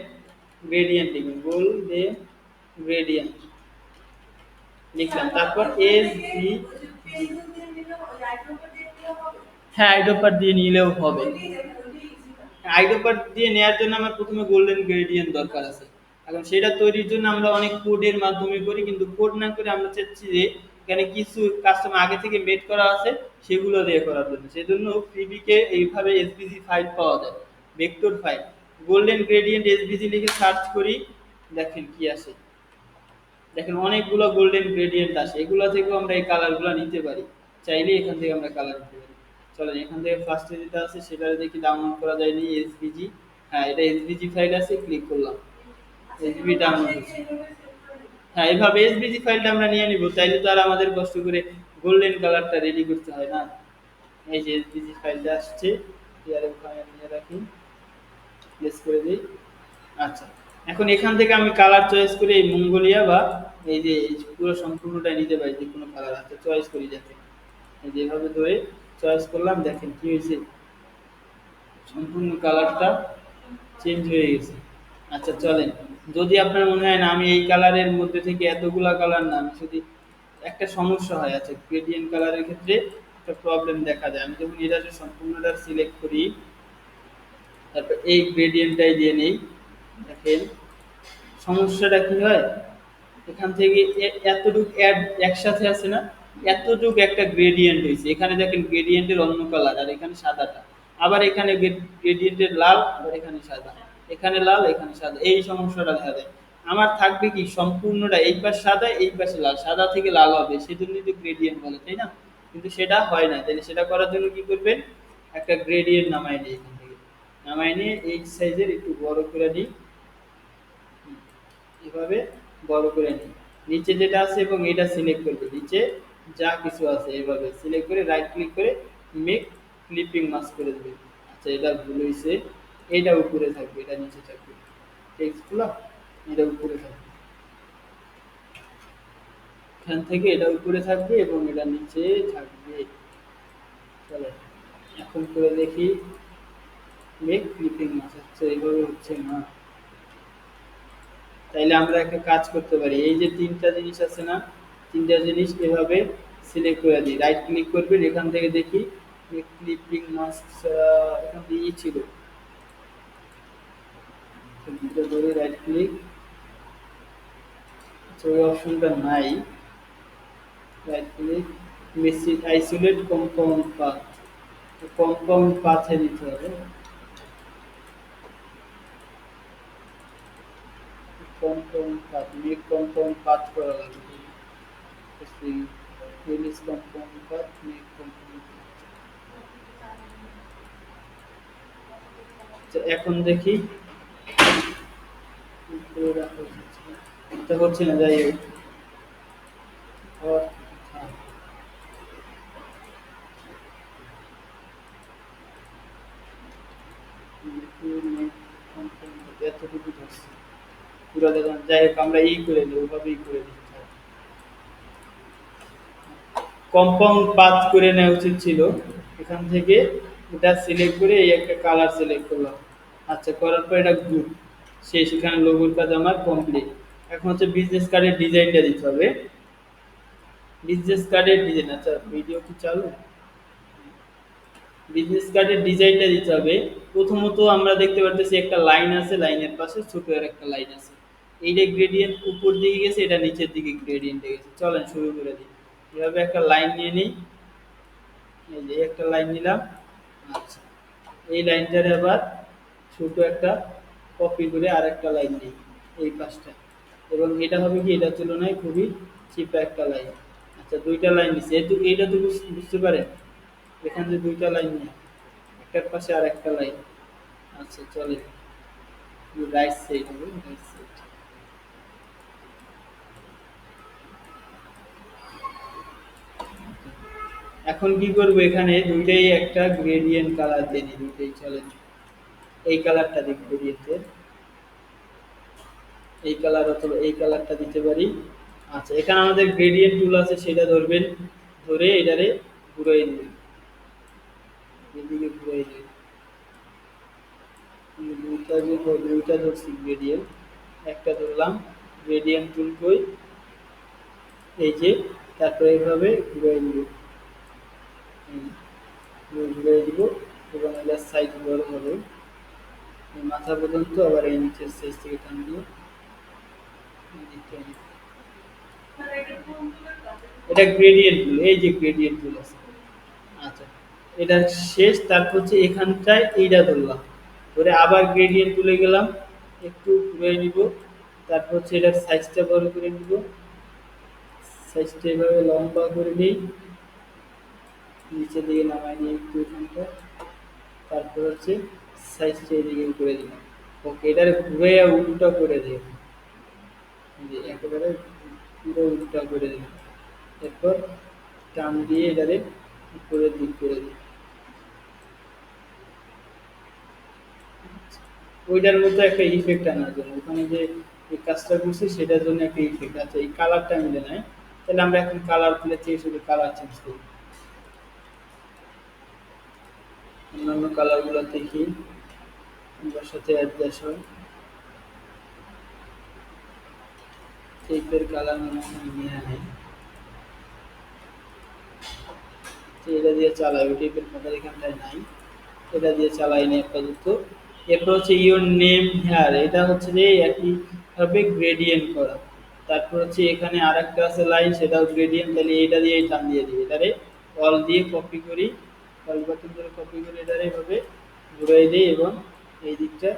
গ্রেডিয়েন্ট লিখবেন, গোল্ডেন গ্রেডিয়েন্ট লিখলাম, তারপর এস ভি, হ্যাঁ আইডোপার দিয়ে নিলেও হবে। আইডোপার দিয়ে নেওয়ার জন্য আমার প্রথমে গোল্ডেন গ্রেডিয়েন্ট দরকার আছে। এখন সেটা তৈরির জন্য আমরা অনেক কোডের মাধ্যমে করি, কিন্তু কোড না করে আমরা চাচ্ছি যে এখানে কিছু কাস্টমার আগে থেকে মেড করা আছে সেগুলো দিয়ে করার জন্য। সেজন্য ফ্রিবিকে এইভাবে এসভিজি ফাইল পাওয়া যায়, vector file, golden gradient SVG লিখে সার্চ করি, দেখেন কি আসে। দেখেন অনেকগুলো গোল্ডেন গ্রেডিয়েন্ট আসে, এগুলো থেকেও আমরা এই কালারগুলো নিতে পারি, চাইলে এখান থেকে আমরা কালার নিতে পারি। চলেন এখান থেকে ফার্স্টে যেটা আছে সেটা দেখি ডাউনলোড করা যায়নি, এসভিজি, হ্যাঁ এটা এসভিজি ফাইল আছে, ক্লিক করলাম, এসভিজি ডাউনলোড হচ্ছে। হ্যাঁ এভাবে এসভিজি ফাইলটা আমরা নিয়ে নিব, তাইলে তো আর আমাদের কষ্ট করে গোল্ডেন কালারটা রেডি করতে হয় না। এই যে এসভিজি ফাইলটা আসছে, ইয়ারে ওখানে নিয়ে রাখি, প্লেস করে দিই। আচ্ছা, এখন এখান থেকে আমি কালার চয়েস করে এই মঙ্গোলিয়া বা এই যে এই পুরো সম্পূর্ণটাই নিতে পারি, যে কোনো কালার আছে চয়েস করি, যাতে এই যেভাবে ধরে চয়েস করলাম, দেখেন কি হয়েছে, সম্পূর্ণ কালারটা চেঞ্জ হয়ে গেছে। আচ্ছা চলেন, যদি আপনার মনে হয় না আমি এই কালারের মধ্যে থেকে এতগুলা কালার না, আমি যদি একটা সমস্যা হয়, আচ্ছা গ্রেডিয়েন্ট কালারের ক্ষেত্রে একটা প্রবলেম দেখা যায়, আমি যখন এটা সম্পূর্ণটা সিলেক্ট করি, তারপর এই গ্রেডিয়েন্টটাই দিয়ে নেই, দেখেন সমস্যাটা কি হয়, এখান থেকে এতটুক অ্যাড একসাথে আছে না, এতটুক একটা গ্রেডিয়েন্ট হয়েছে, এখানে দেখেন গ্রেডিয়েন্টের অন্য কালার, আর এখানে সাদাটা, আবার এখানে গ্রেডিয়েন্টের লাল, আবার এখানে সাদা, এখানে লাল এখানে সাদা, এই সমস্যাটা দেখা যায়। আমার থাকবে কি সম্পূর্ণটা এই পাশ সাদা এই পাশে লাল, সাদা থেকে লাল হবে, সেজন্যই তো গ্রেডিয়েন্ট বলে, তাই না? কিন্তু সেটা হয় না, তাহলে সেটা করার জন্য কি করবেন, একটা গ্রেডিয়েন্ট নামাই নিই, এখান থেকে নামাই নিয়ে এই সাইজের একটু বড় করে নিই, এভাবে বড় করে নিই, নিচে যেটা আছে এবং এটা সিলেক্ট করবে, নিচে যা কিছু আছে এভাবে সিলেক্ট করে রাইট ক্লিক করে মেক ক্লিপিং মাস্ক করে দেবে। আচ্ছা এটা ভুল হয়েছে, এটা উপরে থাকবে, এটা নিচে থাকবে, টেক্সটগুলো এটা উপরে থাকবে, এখান থেকে এটা উপরে থাকবে এবং এটা নিচে থাকবে। চলো এখন করে দেখি, মেক ক্লিপিং মাস্ক, আচ্ছা এইভাবে হচ্ছে না, তাইলে আমরা একটা কাজ করতে পারি, এই যে তিনটা জিনিস আছে না, তিনটা জিনিস এভাবে সিলেক্ট করে দিই, রাইট ক্লিক করবেন, এখান থেকে দেখি ক্লিপিং মাস্ক, এখান থেকে ই ছিল, দুটো ধরে রাইট ক্লিক, ওই অপশনটা নাই, রাইট ক্লিক, মেসি আইসোলেট কম্পাউন্ড পাথ, কম্পাউন্ড পাথে দিতে হবে, compound path, make compound path করা লাগবে, release compound path, make compound. এখন দেখি এটা হচ্ছে না, যাই হোক, এতটুকু ধরছে পুরো দেখুন, যাই হোক আমরা এই করে দিই, ওইভাবেই করে দিই, কম্পাউন্ড পাথ করে নেওয়া উচিত ছিল, এখান থেকে এটা সিলেক্ট করে এই একটা কালার সিলেক্ট করলাম। আচ্ছা করার পর এটা গ্রুপ শেষ, এখানে লোগোর কাজ আমার কমপ্লিট। এখন হচ্ছে বিজনেস কার্ডের ডিজাইনটা দিতে হবে, বিজনেস কার্ডের ডিজাইন, আচ্ছা ভিডিও কি চালু, বিজনেস কার্ডের ডিজাইনটা দিতে হবে। প্রথমত আমরা দেখতে পারতেছি একটা লাইন আছে, লাইনের পাশে ছোট আর একটা লাইন আছে, এইটা গ্রেডিয়েন্ট উপর দিকে গেছে, এটা নিচের দিকে গ্রেডিয়েন্টে গেছে। চলেন শুরু করে দিই। এভাবে একটা লাইন নিয়ে নিই। এই যে একটা লাইন নিলাম। আচ্ছা, এই লাইনটারে আবার ছোট একটা কপি করে আর একটা লাইন নিই এই পাশটা। এবং এটা হবে কি, এটার তুলনায় খুবই চিপা একটা লাইন। আচ্ছা, দুইটা লাইন দিচ্ছি, এই এইটা তো বুঝতে পারেন, এখান থেকে দুইটা লাইন নিয়ে একটার পাশে আর একটা লাইন। আচ্ছা চলে, রাইট সাইড হবে, রাইট সাইড। এখন কি করব, এখানে দুইটাই একটা গ্রেডিয়েন্ট কালার দিয়ে দিই, দুইটাই চলে। এই কালারটা দিই গ্রেডিয়েন্টের, এই কালার অথবা এই কালারটা দিতে পারি। আচ্ছা, এখানে আমাদের গ্রেডিয়েন্ট টুল আছে, সেটা ধরবেন, ধরে এটারে ঘুরাই দিবেন, এদিকে ঘুরাই দিবেন। দুইটা যে দুইটা ধরছি গ্রেডিয়েন্ট, একটা ধরলাম, গ্রেডিয়েন্ট টুল কই, এই যে, তারপরে এইভাবে ঘুরাই দিব, ঘুরাই দিব। এবং এটার সাইজ বড় হবে, এই মাথা পর্যন্ত, আবার এই নিচের সাইজ থেকে টান দিয়ে দিতে হবে। এটা গ্রেডিয়েন্ট টুল, এই যে গ্রেডিয়েন্ট টুল আছে। আচ্ছা, এটা শেষ, তারপর হচ্ছে এখানটায় এইটা ধরলাম, ধরে আবার গ্রেডিয়েন্ট তুলে গেলাম, একটু ঘুরে নিব, তারপর হচ্ছে এটার সাইজটা বড় করে নিব, সাইজটা এভাবে লম্বা করে নিই, নিচের দিকে নামাই নিয়ে একটু এখানটা, তারপর হচ্ছে সাইজটা এদিকে করে দিলাম। ওকে, এটার ঘুরে উল্টা করে দিই, যে একেবারে পুরো উল্টা করে দিলাম। এরপর টান দিয়ে এটারে উপরের দিক করে দিই। ওইটার মধ্যে একটা ইফেক্ট আনার জন্য, ওখানে যে এই কাজটা করছি সেটার জন্য একটা ইফেক্ট আছে, এই কালারটা মিলে নাই। তাহলে আমরা এখন কালার প্লে চেয়ে শুধু কালার চেঞ্জ করি, অন্যান্য কালারগুলো দেখি আমার সাথে অ্যাডজাস্ট হয়। টেপের কালার মনে হয় নিয়ে নেই, এটা দিয়ে চালাই, ওই টেপের কালার এখানটায় নাই, এটা দিয়ে চালাই নি আপাতত। এরপর হচ্ছে ইওর নেম হেয়ার, এটা হচ্ছে যে একই ভাবে গ্রেডিয়েন্ট করা। তারপর হচ্ছে এখানে আরেকটা আছে লাইন, সেটাও গ্রেডিয়েন্ট, তাহলে এটা দিয়ে টান দিয়ে দিই, এটারে অল দিয়ে কপি করি, অল বাটন ধরে কপি করে এটারে এভাবে ঘুরাই দিই, এবং এই দিকটা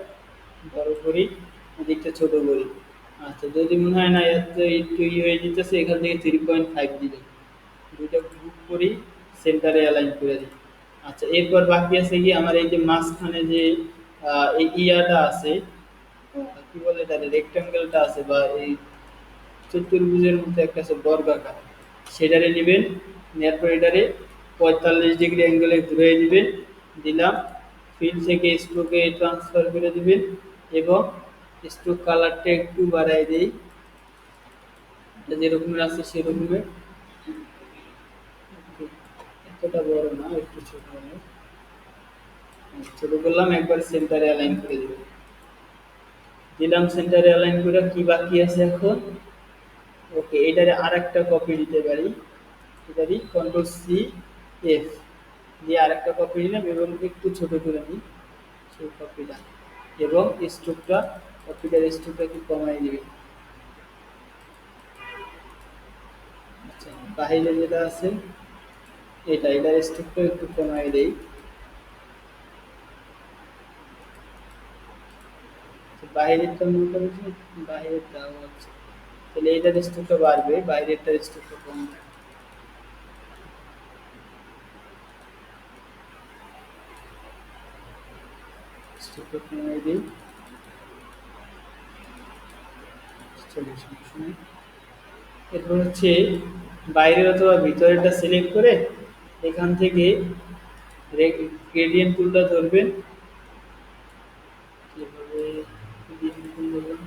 বড় করি, এই দিকটা ছোট করি। আচ্ছা, যদি মনে হয় না এত একটু হয়ে যেতেছে, এখান থেকে 3.5 দিবেন, দুইটা গ্রুপ করি, সেন্টারে অ্যালাইন করে দিই। আচ্ছা, এরপর বাকি আছে কি, আমার এই যে মাঝখানে যে এই ইয়াটা আছে, কি বলে এটা, রেক্টাঙ্গেলটা আছে, বা এই চতুর্ভুজের মধ্যে একটা আছে বর্গাকার, সেটারে নেবেন, নেওয়ার পর এটারে 45 ডিগ্রি অ্যাঙ্গেলে ঘুরে দিবেন, দিলাম, ফিল থেকে স্ট্রোকে ট্রান্সফার করে দিবেন, এবং স্ট্রোক কালারটা একটু বাড়াই দিই, এটা যেরকমের আছে সেরকমের, এতটা বড় না, একটু ছোট হবে, ছোট করলাম, একবার সেন্টারে অ্যালাইন করে দিব, দিলাম সেন্টারে অ্যালাইন করে। কি বাকি আছে এখন, ওকে, এটারে আর একটা কপি দিতে পারি, এটারই কন্ট্রোল সি এফ দিয়ে আর একটা কপি নিলাম, এবং একটু ছোট করে নিই সেই কপিটা, এবং স্ট্রোকটা, কপিটার স্ট্রোকটা একটু কমাই দিবি। আচ্ছা, বাইরে যেটা আছে এটার স্ট্রোকটা একটু কমাই দেই, বাইরেরটা মনে করেছি, বাইরেরটা হচ্ছে, তাহলে এটার স্ট্রোকটা বাড়বে, বাইরেরটার স্ট্রোকটা কমবে। স্ট্রোকটা কমাই দিই, চলে সমস্যা নেই। এরপর হচ্ছে বাইরের অথবা ভিতরেরটা সিলেক্ট করে এখান থেকে গ্রেডিয়েন্ট টুলটা ধরবেন, এভাবে gradient tool ধরবেন।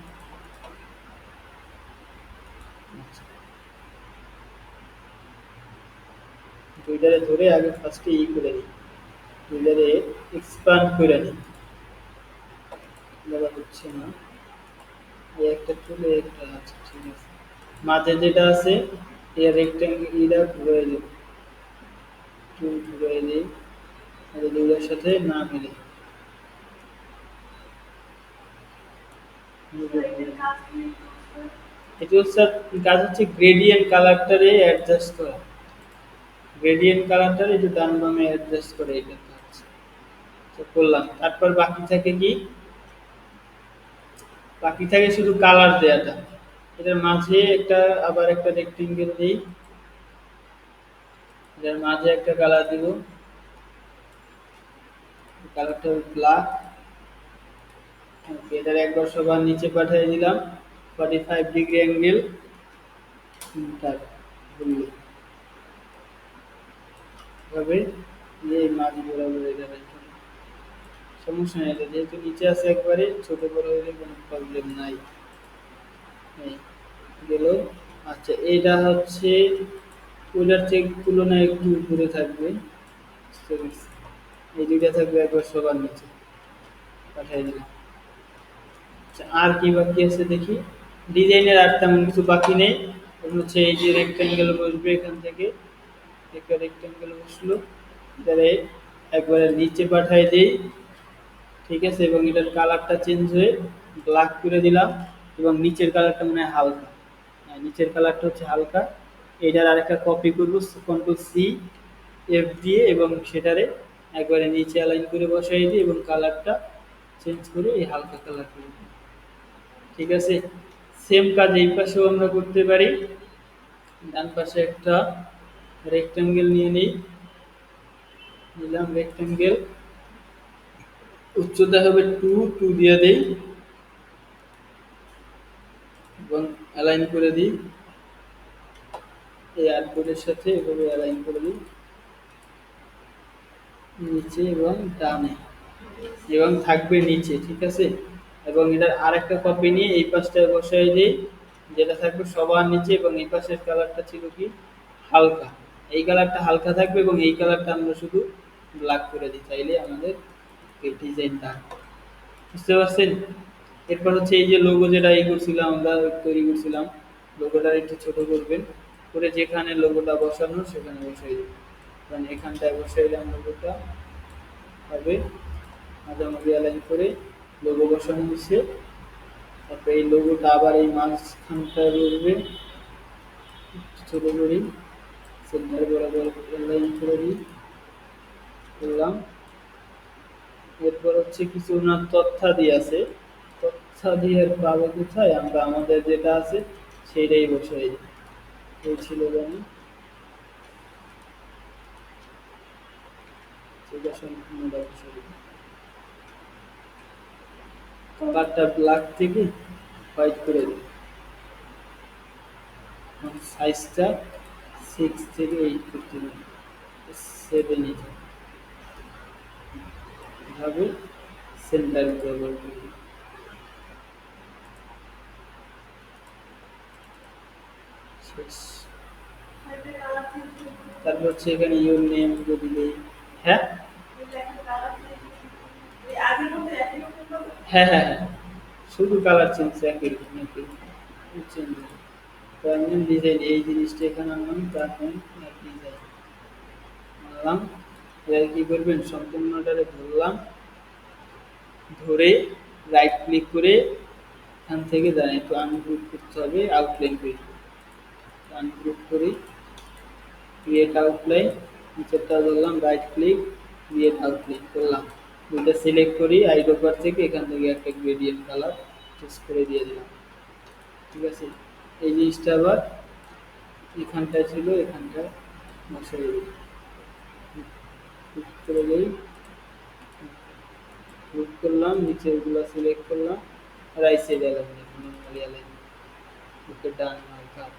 আচ্ছা, দুইটারে ধরে আগে ফার্স্টে করে নিই, দুইটারে এক্সপান্ড করে নিই, বলা হচ্ছে না, এই একটা টুলে একটা আছে, ঠিক আছে। মাঝে যেটা আছে এই রেক্ট্যাঙ্গেল এটা ঘুরে দিই, টুল ঘুরে দিই, আর দুইটার সাথে না মিলে, এটা স্যার কাজ হচ্ছে গ্রেডিয়েন্ট কালারটারে অ্যাডজাস্ট করা, গ্রেডিয়েন্ট কালারটারে একটু ডান বামে অ্যাডজাস্ট করে এটা কাজ। তো করলাম, তারপর বাকি থাকে কি, বাকি থাকে শুধু কালার দেওয়াটা। এটার মাঝে একটা আবার একটা রেক্টেঙ্গেল দিই, এটার মাঝে একটা কালার দিব, কালারটা ব্ল্যাক। এটার একবার সবার নিচে পাঠিয়ে দিলাম 45 ডিগ্রি অ্যাঙ্গেল, তার ভাবে এই মাঝ বরাবর এটা রাখি। সমস্যা নেই, এটা যেহেতু নিচে আছে একবারে ছোট বড় হলে কোনো প্রবলেম নাই। এই গেল। আচ্ছা, এটা হচ্ছে ওইটার চেয়ে তুলনায় একটু উপরে থাকবে, বুঝতে পারছি। এই দুইটা থাকবে একবার সবার নিচে, পাঠিয়ে দিলাম। আচ্ছা, আর কি বাকি আছে দেখি। ডিজাইনের আর তেমন কিছু বাকি নেই। এখন হচ্ছে এই যে রেক্টেঙ্গেল বসবে, এখান থেকে একটা রেক্টেঙ্গেল বসলো, এটারে একবারে নিচে পাঠাই দেই, ঠিক আছে। এবং এটার কালারটা চেঞ্জ হয়ে ব্ল্যাক করে দিলাম, এবং নিচের কালারটা মনে হয় হালকা, হ্যাঁ, নিচের কালারটা হচ্ছে হালকা। এটার আরেকটা কপি করবো, কন্ট্রোল সি এফ দিয়ে, এবং সেটারে একবারে নিচে অ্যালাইন করে বসাই দিই, এবং কালারটা চেঞ্জ করে এই হালকা কালার করে দিই, ঠিক আছে। সেম কাজ এই পাশেও আমরা করতে পারি। ডান পাশে একটা রেক্টেঙ্গেল নিয়ে নিই, নিলাম রেক্টেঙ্গেল, উচ্চতা হবে 2 দিয়ে দেই, এবং অ্যালাইন করে দিই এই আর্টবোর্ডের সাথে, এভাবে অ্যালাইন করে দিই নিচে এবং ডানে, এবং থাকবে নিচে, ঠিক আছে। এবং এটার আরেকটা কপি নিয়ে এই পাশটায় বসাই দিই, যেটা থাকবে সবার নিচে, এবং এই পাশের কালারটা ছিল কি হালকা, এই কালারটা হালকা থাকবে, এবং এই কালারটা আমরা শুধু ব্ল্যাক করে দিই, তাইলে আমাদের এই ডিজাইনটা, বুঝতে পারছেন। এরপর হচ্ছে এই যে লোগো যেটা এই করছিলাম আমরা, তৈরি করছিলাম, লোগোটা একটু ছোট করবেন, করে যেখানে লোগোটা বসানো সেখানে বসাই দেবেন। কারণ এখানটায় বসাইলাম লোগোটা, হবে মাঝামাঝি অ্যালাইন করে লোগো বসানো হচ্ছে। তারপরে এই লোগোটা আবার এই মাঝখানটায় বসবে, ছোট করি, সেন্টার বরাবর অ্যালাইন করে দিই, করলাম। এরপর হচ্ছে কিছু ওনার তথ্যাদি আছে, তথ্যাদি এর পাবো কোথায়, আমরা আমাদের যেটা আছে সেইটাই বসাই দিই। এই ছিল জানি, সেটা সম্পূর্ণটা বসাই দিই। কালারটা ব্ল্যাক থেকে হোয়াইট করে দিই, সাইজটা 6 থেকে 8 করতে হবে, 7 ইঞ্চি, এভাবে সেন্টার বরাবর করে দিই। শেষ। তারপর হচ্ছে এখানে ইউর নেম যদি দিই, হ্যাঁ হ্যাঁ হ্যাঁ হ্যাঁ, শুধু কালার চেঞ্জ, একই রকম একই চেঞ্জ। প্রাইমিয়াম ডিজাইন এই জিনিসটা এখানে আনলাম, তারপর ডিজাইন আনলাম। এবার কি করবেন, সম্পূর্ণটারে ধরলাম, ধরে রাইট ক্লিক করে এখান থেকে জানি একটু আনগ্রুপ করতে হবে, আউটলাইন করে আনগ্রুপ করি, ক্রিয়েট আউটলাইন, নিচেরটা ধরলাম, রাইট ক্লিক, ক্রিয়েট আউটলাইন করলাম, দুইটা সিলেক্ট করি আইডোপার থেকে, এখান থেকে একটা গ্রেডিয়েন্ট কালার চুজ করে দিয়ে দিলাম, ঠিক আছে। এই জিনিসটা আবার এখানটায় ছিল, এখানটায় বসাই দিই, ক্লিক করে দিই, ক্লিক করলাম, নিচেরগুলো সিলেক্ট করলাম, right side align, normally align, okay done আমার কাজ,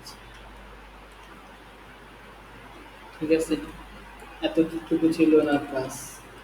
ঠিক আছে। এতটুকু ছিল না কাজ।